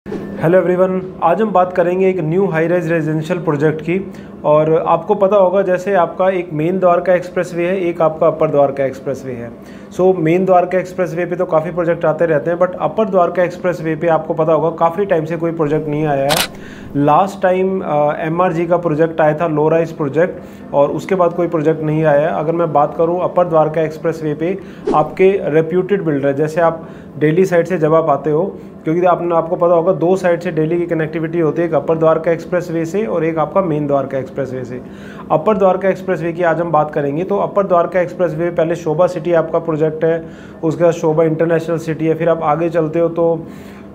Hello everyone, आज हम बात करेंगे एक new high rise residential project की। और आपको पता होगा जैसे आपका एक मेन द्वारका एक्सप्रेसवे है, एक आपका अपर द्वारका एक्सप्रेसवे है। सो मेन द्वारका एक्सप्रेसवे पे तो काफ़ी प्रोजेक्ट आते रहते हैं, बट अपर द्वारका एक्सप्रेसवे पे आपको पता होगा काफ़ी टाइम से कोई प्रोजेक्ट नहीं आया है। लास्ट टाइम MRG का प्रोजेक्ट आया था, लो राइज प्रोजेक्ट, और उसके बाद कोई प्रोजेक्ट नहीं आया है। अगर मैं बात करूँ अपर द्वारका एक्सप्रेसवे पे आपके रेप्यूटेड बिल्डर, जैसे आप दिल्ली साइड से जब आप आते हो, क्योंकि आपको पता होगा दो साइड से दिल्ली की कनेक्टिविटी होती है, एक अपर द्वारका एक्सप्रेसवे से और एक आपका मेन द्वारका एक्सप्रेसवे से। अपर द्वारका एक्सप्रेसवे की आज हम बात करेंगे। तो अपर द्वारका एक्सप्रेसवे पहले शोभा सिटी आपका प्रोजेक्ट है, उसके बाद शोभा इंटरनेशनल सिटी है। फिर आप आगे चलते हो तो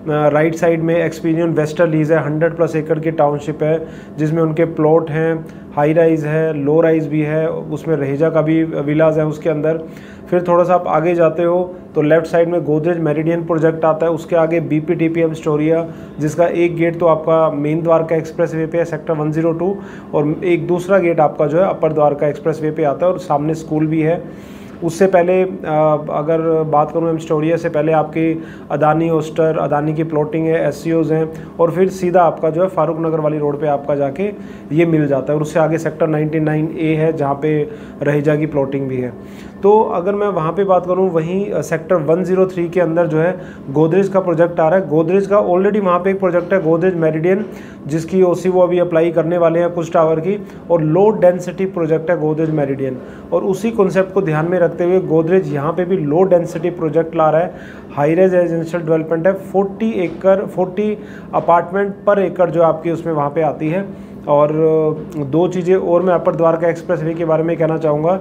राइट साइड में एक्सपीरियन वेस्टर लीज है, 100+ एकड़ की टाउनशिप है, जिसमें उनके प्लॉट हैं, हाई राइज है, लो राइज भी है, उसमें रहेजा का भी विलाज है उसके अंदर। फिर थोड़ा सा आप आगे जाते हो तो लेफ्ट साइड में गोदरेज मेरिडियन प्रोजेक्ट आता है, उसके आगे BPTPM स्टोरिया, जिसका एक गेट तो आपका मेन द्वारका एक्सप्रेसवे पे है, सेक्टर 102, और एक दूसरा गेट आपका जो है अपर द्वारका एक्सप्रेसवे पे आता है, और सामने स्कूल भी है। उससे पहले अगर बात करूँ एम स्टोरिया से पहले आपकी अदानी ओस्टर, अदानी की प्लॉटिंग है, SCOs हैं, और फिर सीधा आपका जो है फारूक नगर वाली रोड पे आपका जाके ये मिल जाता है। और उससे आगे सेक्टर 99A है, जहाँ पे रहेजा की प्लॉटिंग भी है। तो अगर मैं वहाँ पे बात करूँ, वहीं सेक्टर 103 के अंदर जो है गोदरेज का प्रोजेक्ट आ रहा है। गोदरेज का ऑलरेडी वहाँ पे एक प्रोजेक्ट है, गोदरेज मेरिडियन, जिसकी OC वो अभी अप्लाई करने वाले हैं कुछ टावर की, और लो डेंसिटी प्रोजेक्ट है गोदरेज मेरिडियन। और उसी कॉन्सेप्ट को ध्यान में रखते हुए गोदरेज यहाँ पे भी लो डेंसिटी प्रोजेक्ट ला रहा है। हाई रेज रेजिडेंशियल डेवलपमेंट है, 40 अपार्टमेंट पर एकड़ जो आपकी उसमें वहाँ पे आती है। और दो चीज़ें और मैं अपर द्वारका एक्सप्रेसवे के बारे में कहना चाहूँगा।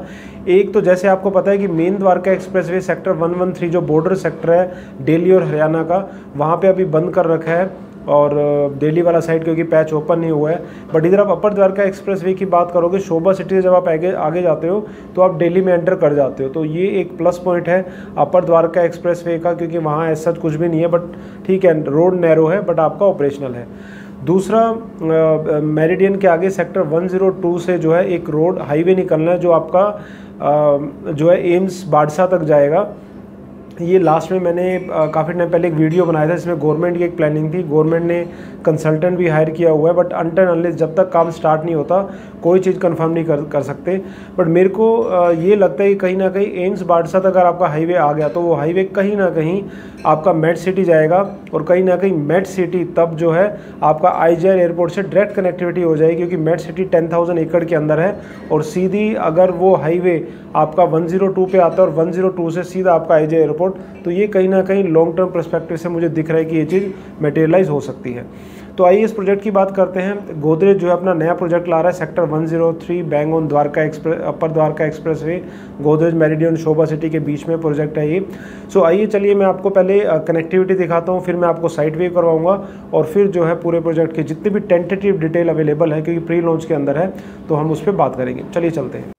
एक तो जैसे आपको पता है कि मेन द्वारका एक्सप्रेसवे सेक्टर 113 जो बॉर्डर सेक्टर है दिल्ली और हरियाणा का, वहाँ पे अभी बंद कर रखा है, और दिल्ली वाला साइड क्योंकि पैच ओपन नहीं हुआ है। बट इधर आप अपर द्वारका एक्सप्रेसवे की बात करोगे, शोभा सिटी से जब आप आगे जाते हो तो आप दिल्ली में एंटर कर जाते हो। तो ये एक प्लस पॉइंट है अपर द्वारका एक्सप्रेसवे का, क्योंकि वहाँ ऐसा कुछ भी नहीं है, बट ठीक है रोड नैरो है, बट आपका ऑपरेशनल है। दूसरा, मेरिडियन के आगे सेक्टर 102 से जो है एक रोड हाईवे निकलना है, जो आपका जो है एम्स बाड़सा तक जाएगा। ये लास्ट में मैंने काफ़ी टाइम पहले एक वीडियो बनाया था, जिसमें गवर्नमेंट की एक प्लानिंग थी, गवर्नमेंट ने कंसल्टेंट भी हायर किया हुआ है, बट अनटिल अनलेस जब तक काम स्टार्ट नहीं होता कोई चीज़ कंफर्म नहीं कर सकते। बट मेरे को ये लगता है कि कहीं ना कहीं एम्स बाड़सा तक अगर आपका हाईवे आ गया तो वो हाईवे कहीं ना कहीं आपका मेड सिटी जाएगा, और कहीं ना कहीं मेड सिटी तब जो है आपका IGR एयरपोर्ट से डायरेक्ट कनेक्टिविटी हो जाएगी, क्योंकि मेड सिटी 10,000 एकड़ के अंदर है। और सीधी अगर वो हाईवे आपका 102 पे आता है और 102 से सीधा आपका IGR एयरपोर्ट, तो ये कहीं ना कहीं लॉन्ग टर्म पर्सपेक्टिव से मुझे दिख रहा है कि ये चीज़ मटेरियलाइज हो सकती है। तो आइए इस प्रोजेक्ट की बात करते हैं। गोदरेज जो है अपना नया प्रोजेक्ट ला रहा है sector 103 bang on Dwarka upper Dwarka expressway, Godrej meridian Shobha city के बीच में प्रोजेक्ट है ये। सो आइए चलिए मैं आपको पहले कनेक्टिविटी दिखाता हूँ, फिर मैं आपको साइट व्यू करवाऊंगा, और फिर जो है पूरे प्रोजेक्ट की जितनी भी टेंटेटिव डिटेल अवेलेबल है, क्योंकि प्री लॉन्च के अंदर है, तो हम उस पर बात करेंगे। चलिए चलते हैं।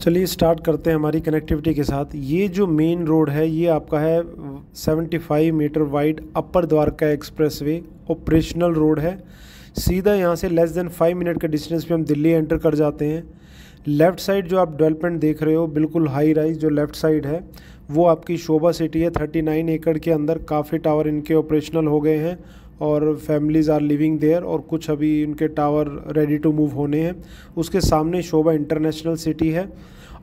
चलिए स्टार्ट करते हैं हमारी कनेक्टिविटी के साथ। ये जो मेन रोड है ये आपका है 75 मीटर वाइड अपर द्वारका एक्सप्रेसवे, ऑपरेशनल रोड है। सीधा यहाँ से लेस देन 5 मिनट के डिस्टेंस पे हम दिल्ली एंटर कर जाते हैं। लेफ़्ट साइड जो आप डेवलपमेंट देख रहे हो बिल्कुल हाई राइज, जो लेफ़्ट साइड है वो आपकी शोभा सिटी है। 39 एकड़ के अंदर काफ़ी टावर इनके ऑपरेशनल हो गए हैं, और फैमिलीज़ आर लिविंग देयर, और कुछ अभी इनके टावर रेडी टू मूव होने हैं। उसके सामने शोभा इंटरनेशनल सिटी है,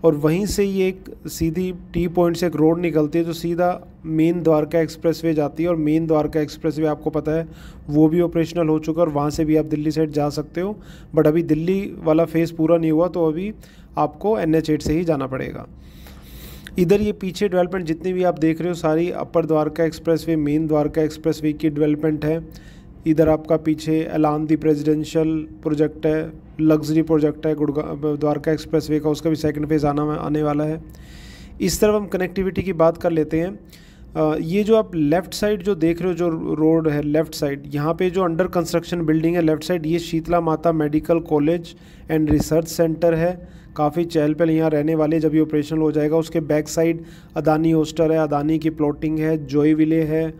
और वहीं से ये एक सीधी T पॉइंट से एक रोड निकलती है जो सीधा मेन द्वारका एक्सप्रेसवे जाती है। और मेन द्वारका एक्सप्रेसवे आपको पता है वो भी ऑपरेशनल हो चुका है, और वहाँ से भी आप दिल्ली साइड जा सकते हो। बट अभी दिल्ली वाला फेज़ पूरा नहीं हुआ, तो अभी आपको NH8 से ही जाना पड़ेगा। इधर ये पीछे डेवलपमेंट जितनी भी आप देख रहे हो सारी upper Dwarka expressway, main Dwarka expressway की डेवलपमेंट है। इधर आपका पीछे एलानदीप रेजिडेंशियल प्रोजेक्ट है, लग्जरी प्रोजेक्ट है गुड़गांव द्वारका एक्सप्रेसवे का, उसका भी सेकंड फेज़ आने वाला है। इस तरफ हम कनेक्टिविटी की बात कर लेते हैं। ये जो आप लेफ़्ट साइड जो देख रहे हो, जो रोड है लेफ़्ट साइड, यहाँ पे जो अंडर कंस्ट्रक्शन बिल्डिंग है लेफ़्ट साइड, ये शीतला माता medical college and research centre है। काफ़ी चहल पहल यहाँ रहने वाले, जब ये ऑपरेशनल हो जाएगा। उसके बैक साइड अदानी ओस्टर है, अदानी की प्लॉटिंग है, जॉय विले है,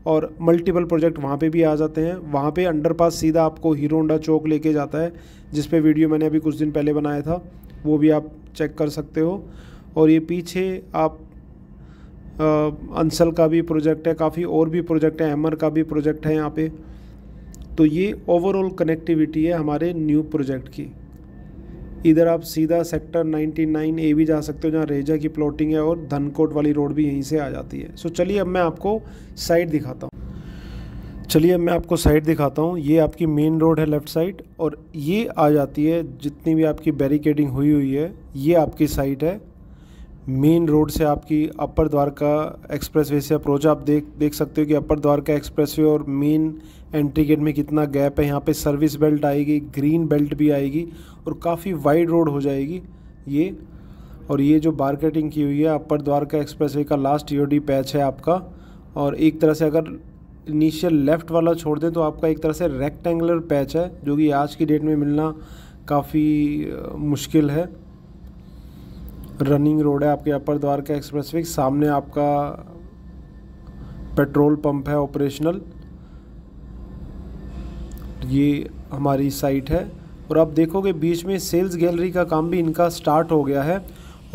और मल्टीपल प्रोजेक्ट वहाँ पे भी आ जाते हैं। वहाँ पे अंडरपास सीधा आपको हीरो होंडा चौक लेके जाता है, जिस पे वीडियो मैंने अभी कुछ दिन पहले बनाया था। वो भी आप चेक कर सकते हो। और ये पीछे आप अंसल का भी प्रोजेक्ट है, काफ़ी और भी प्रोजेक्ट है, एमर का भी प्रोजेक्ट है यहाँ पे। तो ये ओवरऑल कनेक्टिविटी है हमारे न्यू प्रोजेक्ट की। इधर आप सीधा सेक्टर 99A भी जा सकते हो जहाँ रेजा की प्लॉटिंग है, और धनकोट वाली रोड भी यहीं से आ जाती है। सो चलिए अब मैं आपको साइड दिखाता हूँ। ये आपकी मेन रोड है लेफ़्ट साइड, और ये आ जाती है जितनी भी आपकी बैरिकेडिंग हुई है, ये आपकी साइड है। मेन रोड से आपकी अपर द्वारका एक्सप्रेसवे से अप्रोच आप देख सकते हो कि अपर द्वारका एक्सप्रेसवे और मेन एंट्री गेट में कितना गैप है। यहाँ पे सर्विस बेल्ट आएगी, ग्रीन बेल्ट भी आएगी, और काफ़ी वाइड रोड हो जाएगी ये। और ये जो मार्केटिंग की हुई है अपर द्वारका एक्सप्रेसवे का लास्ट EOD पैच है आपका। और एक तरह से अगर इनिशियल लेफ़्ट वाला छोड़ दें तो आपका एक तरह से रेक्टेंगुलर पैच है, जो कि आज की डेट में मिलना काफ़ी मुश्किल है। रनिंग रोड है आपके अपर द्वारका एक्सप्रेसवे। सामने आपका पेट्रोल पंप है ऑपरेशनल। ये हमारी साइट है, और आप देखोगे बीच में सेल्स गैलरी का काम भी इनका स्टार्ट हो गया है,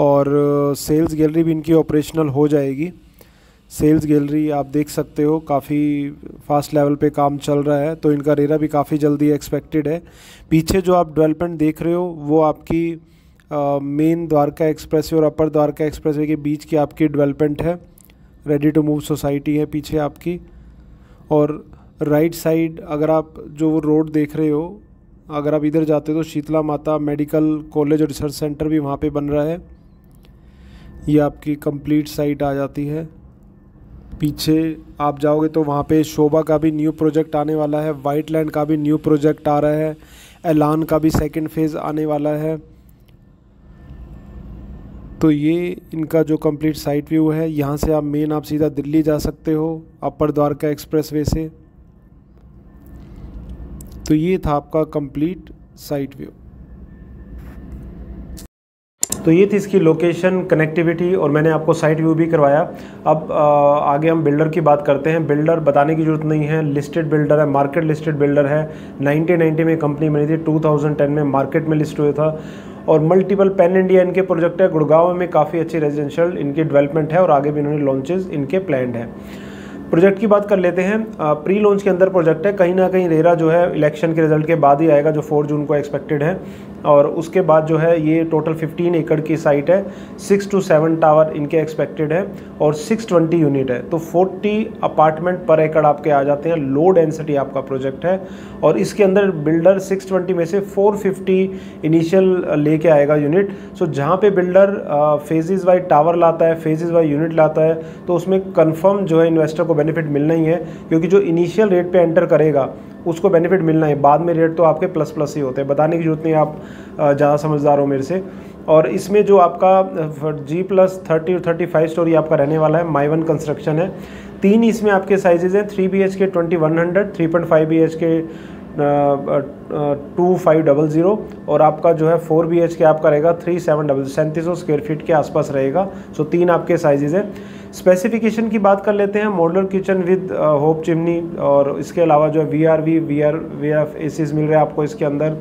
और सेल्स गैलरी भी इनकी ऑपरेशनल हो जाएगी। सेल्स गैलरी आप देख सकते हो काफ़ी फास्ट लेवल पे काम चल रहा है, तो इनका रेरा भी काफ़ी जल्दी एक्सपेक्टेड है। पीछे जो आप डेवलपमेंट देख रहे हो वो आपकी मेन द्वारका एक्सप्रेसवे और अपर द्वारका एक्सप्रेसवे के बीच की आपकी डेवलपमेंट है। रेडी टू मूव सोसाइटी है पीछे आपकी। और राइट साइड अगर आप जो रोड देख रहे हो, अगर आप इधर जाते हो तो शीतला माता मेडिकल कॉलेज और रिसर्च सेंटर भी वहाँ पे बन रहा है। ये आपकी कंप्लीट साइट आ जाती है। पीछे आप जाओगे तो वहाँ पे शोभा का भी न्यू प्रोजेक्ट आने वाला है, वाइट लैंड का भी न्यू प्रोजेक्ट आ रहा है, एलान का भी सेकेंड फेज़ आने वाला है। तो ये इनका जो कंप्लीट साइट व्यू है। यहाँ से आप सीधा दिल्ली जा सकते हो अपर द्वारका एक्सप्रेसवे से। तो ये था आपका कंप्लीट साइट व्यू। तो ये थी इसकी लोकेशन, कनेक्टिविटी, और मैंने आपको साइट व्यू भी करवाया। अब आगे हम बिल्डर की बात करते हैं। बिल्डर बताने की ज़रूरत नहीं है, लिस्टेड बिल्डर है, मार्केट लिस्टेड बिल्डर है। 1990 में कंपनी बनी थी, 2010 में मार्केट में लिस्ट हुआ था, और मल्टीपल पैन इंडिया इनके प्रोजेक्ट है। गुड़गांव में काफ़ी अच्छी रेजिडेंशियल इनकी डेवलपमेंट है, और आगे भी इन्होंने लॉन्चेस इनके प्लान्ड हैं। प्रोजेक्ट की बात कर लेते हैं। प्री लॉन्च के अंदर प्रोजेक्ट है। कहीं ना कहीं रेरा जो है इलेक्शन के रिजल्ट के बाद ही आएगा, जो 4 जून को एक्सपेक्टेड है। और उसके बाद जो है ये टोटल 15 एकड़ की साइट है। 6 to 7 टावर इनके एक्सपेक्टेड है, और 620 यूनिट है। तो 40 अपार्टमेंट पर एकड़ आपके आ जाते हैं। लो डेंसिटी आपका प्रोजेक्ट है, और इसके अंदर बिल्डर 620 में से 450 इनिशियल लेके आएगा यूनिट। सो जहाँ पे बिल्डर फेजेज वाइज टावर लाता है, फेजेज वाइज यूनिट लाता है, तो उसमें कन्फर्म जो है इन्वेस्टर को बेनिफिट मिलना ही है, क्योंकि जो इनिशियल रेट पे एंटर करेगा उसको बेनिफिट मिलना है। बाद में रेट तो आपके प्लस प्लस ही होते हैं, बताने की जरूरत नहीं, आप ज़्यादा समझदार हो मेरे से। और इसमें जो आपका G+30 और 35 स्टोरी आपका रहने वाला है, माई-वन कंस्ट्रक्शन है। 3 इसमें आपके साइजेज हैं, 3 BHK 2100, 3.5 BHK 2500, और आपका जो है 4 BHK आपका रहेगा 3700 स्क्वायर फीट के आसपास रहेगा। सो 3 आपके साइजेज हैं। स्पेसिफिकेशन की बात कर लेते हैं। Modular kitchen with hope chimney, और इसके अलावा जो है VRF एसीज मिल रहे हैं आपको इसके अंदर।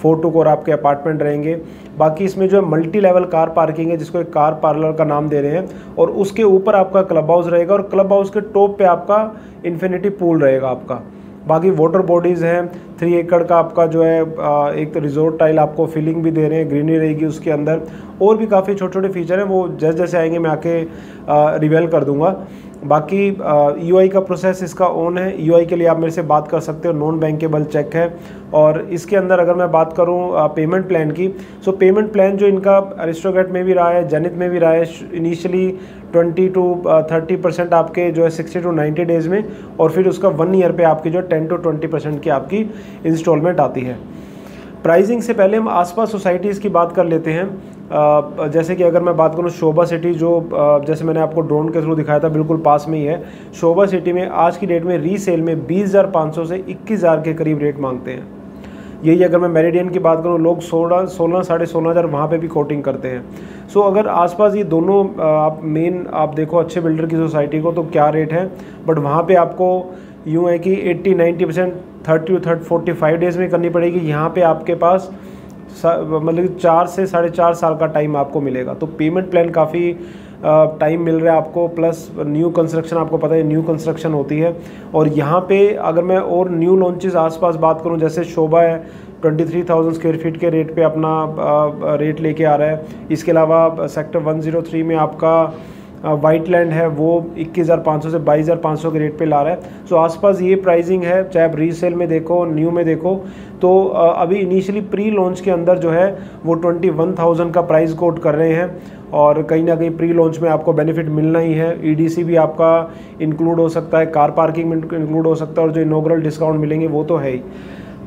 4 to कोर आपके अपार्टमेंट रहेंगे। बाकी इसमें जो है मल्टी लेवल कार पार्किंग है, जिसको एक कार पार्लर का नाम दे रहे हैं, और उसके ऊपर आपका क्लब हाउस रहेगा, और क्लब हाउस के टॉप पे आपका इन्फिनिटी पूल रहेगा आपका। बाकी वाटर बॉडीज़ हैं। 3 एकड़ का आपका जो है एक तो रिजोर्ट टाइल आपको फीलिंग भी दे रहे हैं, ग्रीनरी रहेगी उसके अंदर, और भी काफ़ी छोटे छोटे फीचर हैं, वो जैसे जैसे आएंगे मैं आके रिवील कर दूंगा। बाकी EOI का प्रोसेस इसका ऑन है। EOI के लिए आप मेरे से बात कर सकते हो, नॉन बैंकेबल चेक है। और इसके अंदर अगर मैं बात करूं पेमेंट प्लान की, सो पेमेंट प्लान जो इनका अरिस्टोक्रेट में भी रहा है, जेनिथ में भी रहा है, इनिशियली 20 to 30% आपके जो है 60 to 90 डेज़ में, और फिर उसका 1 ईयर पे आपकी जो 10 to 20% की आपकी इंस्टॉलमेंट आती है। प्राइसिंग से पहले हम आसपास सोसाइटीज़ की बात कर लेते हैं। जैसे कि अगर मैं बात करूं शोभा सिटी, जो जैसे मैंने आपको ड्रोन के थ्रू दिखाया था, बिल्कुल पास में ही है। शोभा सिटी में आज की डेट में रीसेल में 20,500 से 21,000 के करीब रेट मांगते हैं। यही अगर मैं मेरिडियन की बात करूं, लोग 16 साढ़े 16,000 वहाँ पे भी कोटिंग करते हैं। सो अगर आसपास ये दोनों आप मेन आप देखो अच्छे बिल्डर की सोसाइटी को, तो क्या रेट है, बट वहाँ पे आपको यूँ है कि 80-90% 30 to 45 डेज़ में करनी पड़ेगी। यहाँ पे आपके पास मतलब 4 से 4.5 साल का टाइम आपको मिलेगा। तो पेमेंट प्लान काफ़ी टाइम मिल रहा है आपको, प्लस न्यू कंस्ट्रक्शन, आपको पता है न्यू कंस्ट्रक्शन होती है। और यहाँ पे अगर मैं और न्यू लॉन्चेस आसपास बात करूँ, जैसे शोभा है 23,000 स्क्वायर फीट के रेट पे अपना रेट लेके आ रहा है। इसके अलावा सेक्टर 103 में आपका वाइट लैंड है, वो 21,500 से 22,500 के रेट पे ला रहा है। सो आसपास ये प्राइसिंग है, चाहे आप रीसेल में देखो, न्यू में देखो। तो अभी इनिशियली प्री लॉन्च के अंदर जो है वो 21,000 का प्राइस कोट कर रहे हैं, और कहीं ना कहीं प्री लॉन्च में आपको बेनिफिट मिलना ही है। ईडीसी भी आपका इंक्लूड हो सकता है, कार पार्किंग में इंक्लूड हो सकता है, और जो इनॉग्रल डिस्काउंट मिलेंगे वो तो है ही।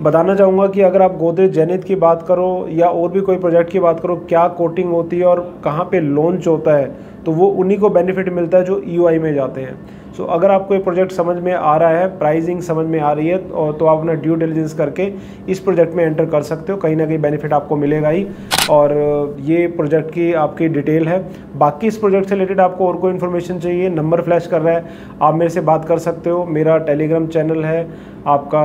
बताना चाहूँगा कि अगर आप गोदरेज जेनिथ की बात करो या और भी कोई प्रोजेक्ट की बात करो, क्या कोटिंग होती है और कहाँ पे लॉन्च होता है, तो वो उन्हीं को बेनिफिट मिलता है जो ईओआई में जाते हैं। सो अगर आपको ये प्रोजेक्ट समझ में आ रहा है, प्राइसिंग समझ में आ रही है, तो आप अपना ड्यू डिलिजेंस करके इस प्रोजेक्ट में एंटर कर सकते हो, कहीं ना कहीं बेनिफिट आपको मिलेगा ही। और ये प्रोजेक्ट की आपकी डिटेल है। बाकी इस प्रोजेक्ट से रिलेटेड आपको और कोई इन्फॉर्मेशन चाहिए, नंबर फ्लैश कर रहा है, आप मेरे से बात कर सकते हो। मेरा टेलीग्राम चैनल है, आपका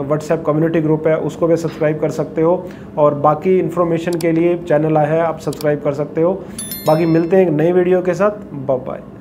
व्हाट्सएप कम्युनिटी ग्रुप है, उसको भी सब्सक्राइब कर सकते हो। और बाकी इन्फॉर्मेशन के लिए चैनल है, आप सब्सक्राइब कर सकते हो। बाकी मिलते हैं एक नई वीडियो के साथ। Bye bye.